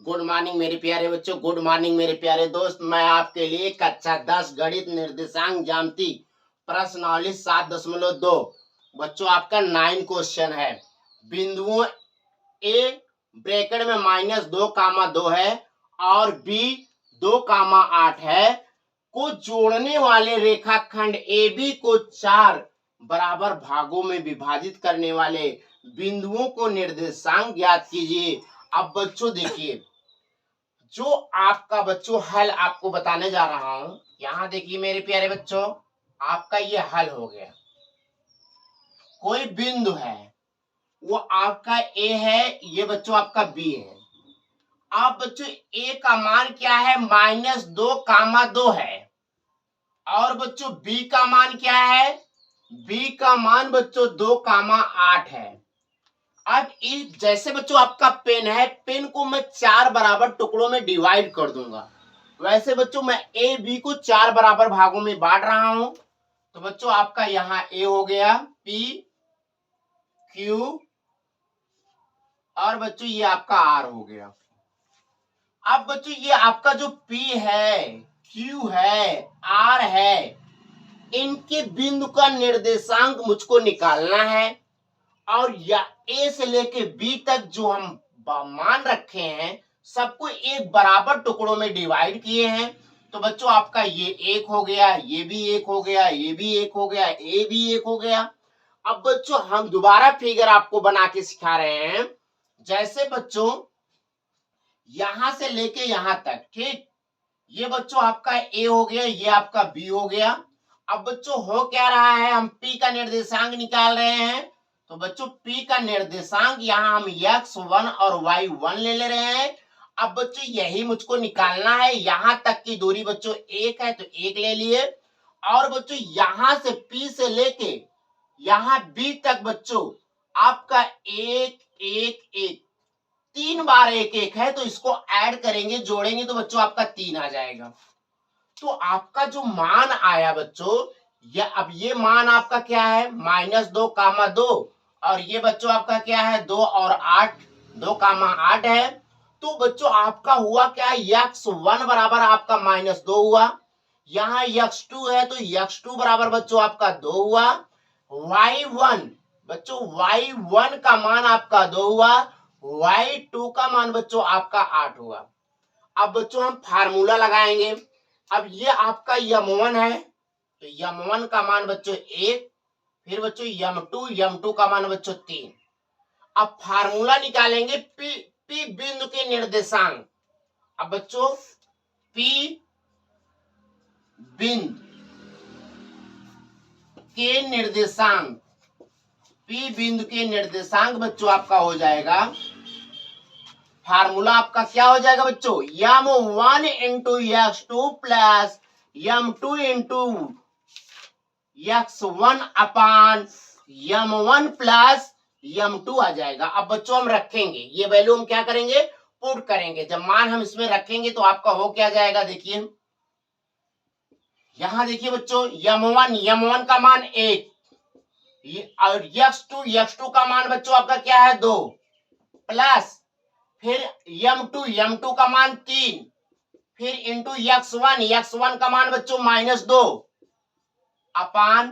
Good morning मेरे प्यारे बच्चों, गुड मॉर्निंग मेरे प्यारे दोस्त। मैं आपके लिए कक्षा 10 गणित निर्देशांक ज्यामिति प्रश्नावली 7.2 बच्चों आपका 9 क्वेश्चन है। बिंदुओं ए ब्रैकेट में -2, 2 है और बी 2, 8 है को जोड़ने वाले रेखाखंड ए बी को 4 बराबर भागों में विभाजित करने वाले बिंदुओं को निर्देशांक ज्ञात कीजिए। अब बच्चों देखिए, जो आपका बच्चों हल आपको बताने जा रहा हूं। यहां देखिए मेरे प्यारे बच्चों, आपका ये हल हो गया। कोई बिंदु है, वो आपका ए है, ये बच्चों आपका बी है। अब बच्चों ए का मान क्या है? -2, 2 है। और बच्चों बी का मान क्या है? बी का मान बच्चों 2, 8 है। अब इस जैसे बच्चों आपका पेन है, पेन को मैं 4 बराबर टुकड़ों में डिवाइड कर दूंगा। वैसे बच्चों मैं ए बी को 4 बराबर भागों में बांट रहा हूं। तो बच्चों आपका यहाँ ए हो गया, पी क्यू, और बच्चों ये आपका आर हो गया। अब बच्चों ये आपका जो पी है, क्यू है, आर है, इनके बिंदु का निर्देशांक मुझको निकालना है। और या ए से लेके बी तक जो हम मान रखे हैं, सबको एक बराबर टुकड़ों में डिवाइड किए हैं। तो बच्चों आपका ये 1 हो गया, ये भी 1 हो गया, ये भी 1 हो गया, ए भी 1 हो गया। अब बच्चों हम दोबारा फिगर आपको बना के सिखा रहे हैं। जैसे बच्चों यहां से लेके यहां तक, ठीक, ये बच्चों आपका ए हो गया, ये आपका बी हो गया। अब बच्चों हो क्या रहा है? हम पी का निर्देशांक निकाल रहे हैं। तो बच्चों पी का निर्देशांक यहाँ हम x1 और y1 ले रहे हैं। अब बच्चों यही मुझको निकालना है। यहां तक की दूरी बच्चों 1 है, तो 1 ले लिए। और बच्चों यहां से पी से लेके यहाँ बी तक बच्चों आपका 1 1 1 3 बार 1 1 है, तो इसको ऐड करेंगे, जोड़ेंगे, तो बच्चों आपका 3 आ जाएगा। तो आपका जो मान आया बच्चों, अब ये मान आपका क्या है? -2, 2, और ये बच्चों आपका क्या है? 2 और 8, 2, 8 है। तो बच्चों आपका हुआ क्या? x1 बराबर आपका -2 हुआ। यहाँ x2 है, तो x2 बराबर बच्चों आपका 2 हुआ। y1 बच्चों, y1 का मान आपका 2 हुआ। y2 का मान बच्चों आपका 8 हुआ। अब बच्चों हम फार्मूला लगाएंगे। अब ये आपका यम1 है, तो यम1 का मान बच्चों 1, फिर बच्चों यम2 का मान बच्चों 3। अब फार्मूला निकालेंगे पी बिंदु के निर्देशांक। अब बच्चों पी बिंदु के निर्देशांक, पी बिंदु के निर्देशांक बच्चों आपका हो जाएगा, फार्मूला आपका क्या हो जाएगा बच्चों? यम1 इंटू x2 प्लस यम2 इंटू x1 अपान यम1 प्लस यम2 आ जाएगा। अब बच्चों हम रखेंगे, ये वैल्यू हम क्या करेंगे? पुट करेंगे। जब मान हम इसमें रखेंगे तो आपका हो क्या जाएगा? देखिए यहां देखिए बच्चों, यम1 का मान 1, और x2 का मान बच्चों आपका क्या है? 2, प्लस फिर यम2 का मान 3, फिर इंटू x1 का मान बच्चों -2 अपान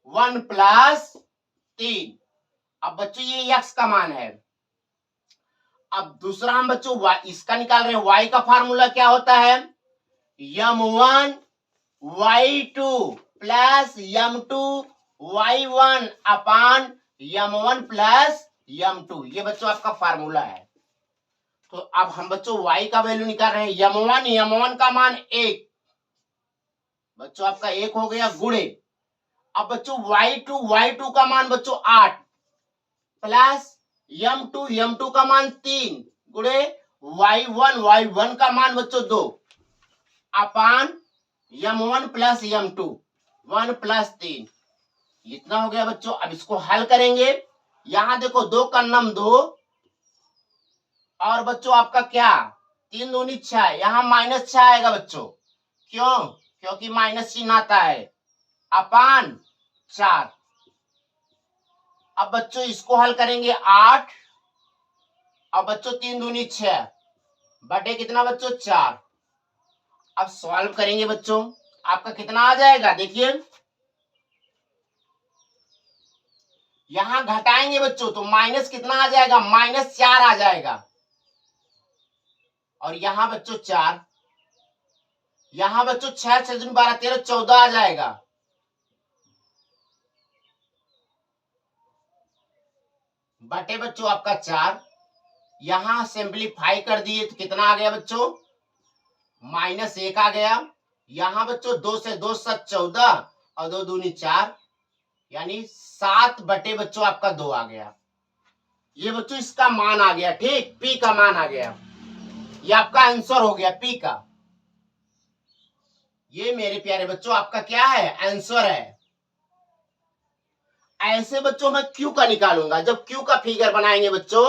1 प्लस 3। अब बच्चों ये x का मान है। अब दूसरा हम बच्चों इसका निकाल रहे हैं। y का फार्मूला क्या होता है? यम1 y2 प्लस यम2 y1 अपान यम1 प्लस यम2, ये बच्चों आपका फार्मूला है। तो अब हम बच्चों y का वैल्यू निकाल रहे हैं। यम1 का मान 1 बच्चों आपका 1 हो गया, गुणे। अब बच्चों y2 का मान बच्चों 8 प्लस यम2 का मान 3 गुणे y1 का मान बच्चों 2 अपान यम1 प्लस यम2 1 प्लस 3, इतना हो गया बच्चों। अब इसको हल करेंगे। यहां देखो 2 का नम 2, और बच्चों आपका क्या? 3 दूनी 6, यहाँ -6 आएगा बच्चों। क्यों? क्योंकि माइनस चिन्ह आता है, अपान 4। अब बच्चों इसको हल करेंगे 8, अब बच्चों 3 दूनी 6, बटे कितना बच्चों 4। अब सॉल्व करेंगे बच्चों, आपका कितना आ जाएगा, देखिए यहां घटाएंगे बच्चों तो माइनस कितना आ जाएगा, -4 आ जाएगा। और यहां बच्चों 4, यहां बच्चों 6 6 दूनी 12 13 14 आ जाएगा। बटे बच्चों आपका 4, यहां सिंपलीफाई कर दिए तो कितना आ गया बच्चों, -1 आ गया। यहां बच्चों 2 से 2 7 14 और 2 दूनी 4, यानी 7 बटे बच्चों आपका 2 आ गया। ये बच्चों इसका मान आ गया, ठीक, पी का मान आ गया। ये आपका आंसर हो गया पी का। ये मेरे प्यारे बच्चों आपका क्या है, आंसर है। ऐसे बच्चों मैं क्यू का निकालूंगा, जब क्यू का फिगर बनाएंगे बच्चों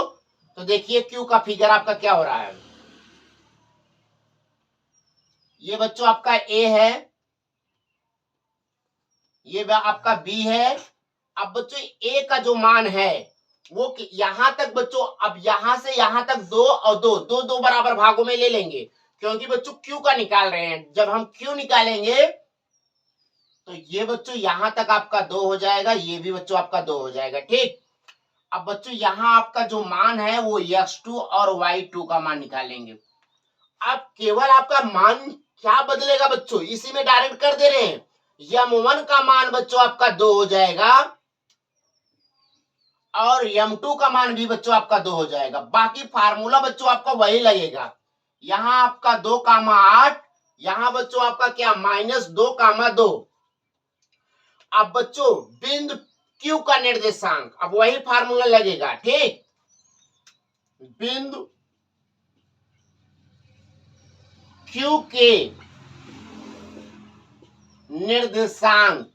तो देखिए क्यू का फिगर आपका क्या हो रहा है। ये बच्चों आपका ए है, ये आपका बी है। अब बच्चों ए का जो मान है वो यहां तक बच्चों, अब यहां से यहां तक 2 और 2 2 2 बराबर भागों में ले लेंगे, क्योंकि बच्चों क्यू का निकाल रहे हैं। जब हम क्यू निकालेंगे तो ये बच्चों यहां तक आपका 2 हो जाएगा, ये भी बच्चों आपका 2 हो जाएगा, ठीक। अब बच्चों यहां आपका जो मान है वो x2 और y2 का मान निकालेंगे। अब केवल आपका मान क्या बदलेगा बच्चों, इसी में डायरेक्ट कर दे रहे हैं। m1 का मान बच्चों आपका 2 हो जाएगा और m2 का मान भी बच्चों आपका 2 हो जाएगा। बाकी फार्मूला बच्चों आपका वही लगेगा। यहां आपका 2,8, यहां बच्चों आपका क्या -2,2। अब बच्चों बिंदु क्यू का निर्देशांक, अब वही फार्मूला लगेगा, ठीक। बिंदु क्यू के निर्देशांक,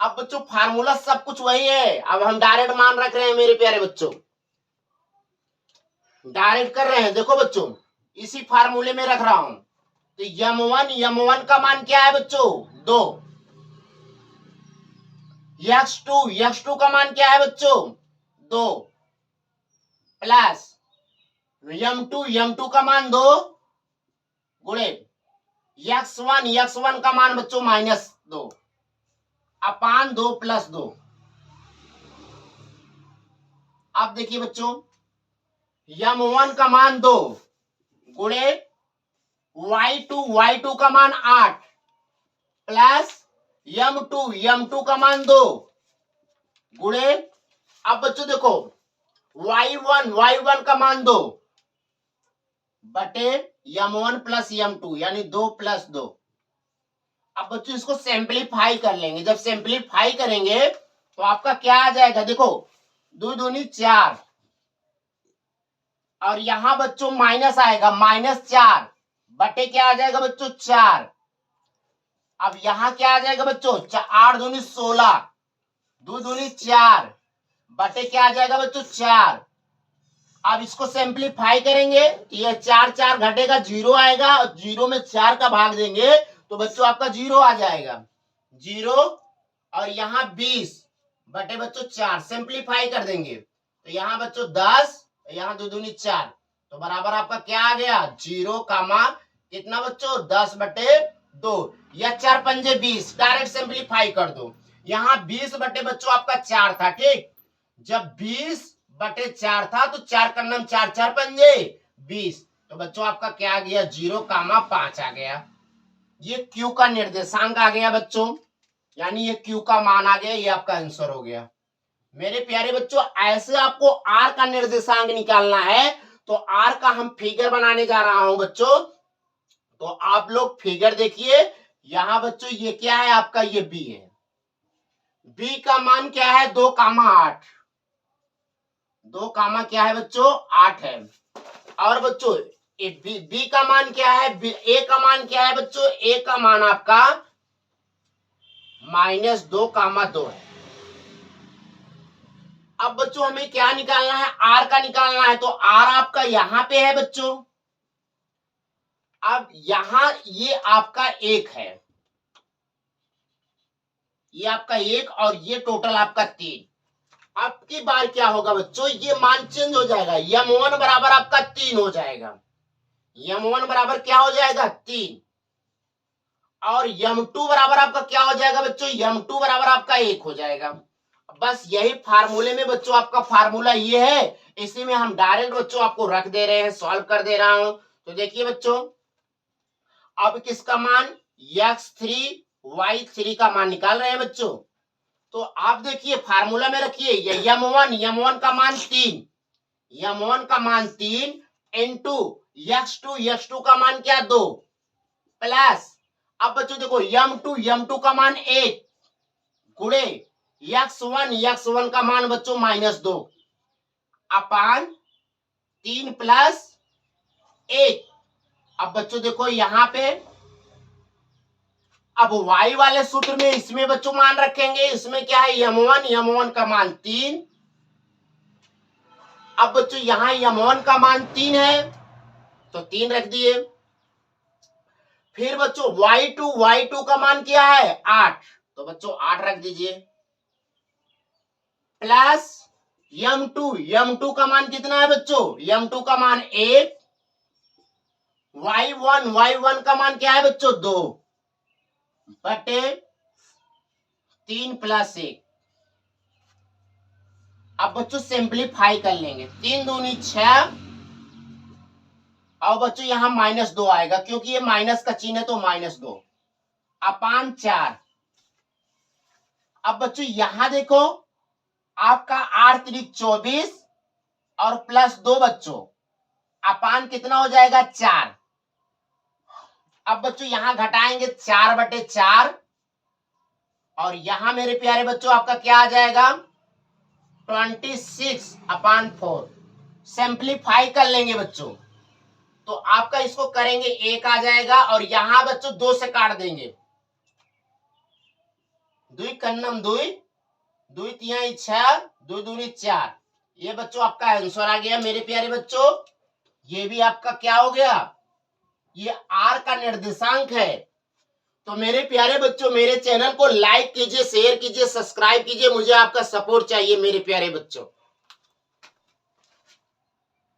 अब बच्चों फार्मूला सब कुछ वही है। अब हम डायरेक्ट मान रख रहे हैं मेरे प्यारे बच्चों, डायरेक्ट कर रहे हैं। देखो बच्चों इसी फार्मूले में रख रहा हूं। तो m1 का मान क्या है बच्चों 2, x2 का मान क्या है बच्चों 2, प्लस m2 का मान 2 गुणे x1 का मान बच्चों -2 अपान 2 + 2। अब देखिए बच्चों m1 का मान 2 गुणे y2 का मान 8 प्लस m2 का मान 2 गुणे, अब बच्चों देखो y1 का मान 2 बटे m1 + m2 यानी 2 + 2। अब बच्चों इसको सिंपलीफाई कर लेंगे। जब सिंपलीफाई करेंगे तो आपका क्या आ जाएगा, देखो 2 दूनी 4 और यहां बच्चों माइनस आएगा, -4 बटे क्या आ जाएगा बच्चों 4। अब यहां क्या आ जाएगा बच्चों 8 दूनी 16, 2 दूनी 4 बटे क्या आ जाएगा बच्चों 4। अब इसको सिंपलीफाई करेंगे तो ये 4 4 घटेगा 0 आएगा और 0 में 4 का भाग देंगे तो बच्चों आपका 0 आ जाएगा, 0 और यहाँ 20 बटे बच्चों 4 सिंपलीफाई कर देंगे तो यहाँ बच्चों 10, यहाँ 2 दूनी 4 तो बराबर आपका क्या आ गया 0, कितना बच्चों 10 बटे 2 या 4 पंजे 20, डायरेक्ट सिंपलीफाई कर दो। यहाँ 20 बटे बच्चों आपका 4 था, ठीक। जब 20 बटे 4 था तो 4 का नाम 4 4 पंजे 20 तो बच्चों आपका क्या आ गया 0,5 आ गया। ये क्यू का निर्देशांक आ गया बच्चों, यानी ये क्यू का मान आ गया, ये आपका आंसर हो गया। मेरे प्यारे बच्चों ऐसे आपको आर का निर्देशांक निकालना है तो आर का हम फिगर बनाने जा रहा हूं बच्चों। तो आप लोग फिगर देखिए, यहां बच्चों ये क्या है आपका, ये बी है। बी का मान क्या है 2,8, 2 क्या है बच्चों 8 है। और बच्चों बी का मान क्या है, ए का मान क्या है बच्चों, ए का मान आपका -2,2 है। अब बच्चों हमें क्या निकालना है, आर का निकालना है। तो आर आपका यहां पे है बच्चों। अब यहां ये आपका 1 है, ये आपका 1 और ये टोटल आपका 3। अब की बार क्या होगा बच्चों, ये मान चेंज हो जाएगा, m1 बराबर आपका 3 हो जाएगा, m1 बराबर क्या हो जाएगा 3, और m2 बराबर आपका क्या हो जाएगा बच्चों, m2 बराबर आपका 1 हो जाएगा। बस यही फार्मूले में बच्चों आपका फार्मूला ये है, इसी में हम डायरेक्ट बच्चों आपको रख दे रहे हैं, सॉल्व कर दे रहा हूं। तो देखिए बच्चों, अब किसका मान, x3 y3 का मान निकाल रहे हैं बच्चों। तो आप देखिए फार्मूला में रखिए, m1 का मान 3, m1 का मान 3 इंटू x2 का मान क्या 2, प्लस अब बच्चों देखो m2 का मान 1 गुणे x1 का मान बच्चों -2 अपान 3 प्लस 1। अब बच्चों देखो यहां पे, अब y वाले सूत्र में इसमें बच्चों मान रखेंगे, इसमें क्या है m1 का मान 3। अब बच्चों यहां m1 का मान 3 है तो 3 रख दिए। फिर बच्चों y2 का मान क्या है 8, तो बच्चों 8 रख दीजिए, प्लस m2 का मान कितना है बच्चों, m2 का मान 1, y1 का मान क्या है बच्चों 2 बटे 3 प्लस 1। अब बच्चों सिंप्लीफाई कर लेंगे, 3 दूनी 6, और बच्चों यहां -2 आएगा क्योंकि ये माइनस का चिन्ह है तो -2 अपान 4। अब बच्चों यहां देखो आपका 8 3 24 और प्लस 2 बच्चों अपान कितना हो जाएगा 4। अब बच्चों यहां घटाएंगे 4 बटे 4, और यहां मेरे प्यारे बच्चों आपका क्या आ जाएगा 26 अपान 4। सिंप्लीफाई कर लेंगे बच्चों तो आपका इसको करेंगे 1 आ जाएगा, और यहां बच्चों 2 से काट देंगे, 2 कन्नम 2, 2 तिहाई 6, 2 दूनी 4। ये बच्चों आपका आंसर आ गया मेरे प्यारे बच्चों। ये भी आपका क्या हो गया, ये आर का निर्देशांक है। तो मेरे प्यारे बच्चों मेरे चैनल को लाइक कीजिए, शेयर कीजिए, सब्सक्राइब कीजिए, मुझे आपका सपोर्ट चाहिए मेरे प्यारे बच्चों।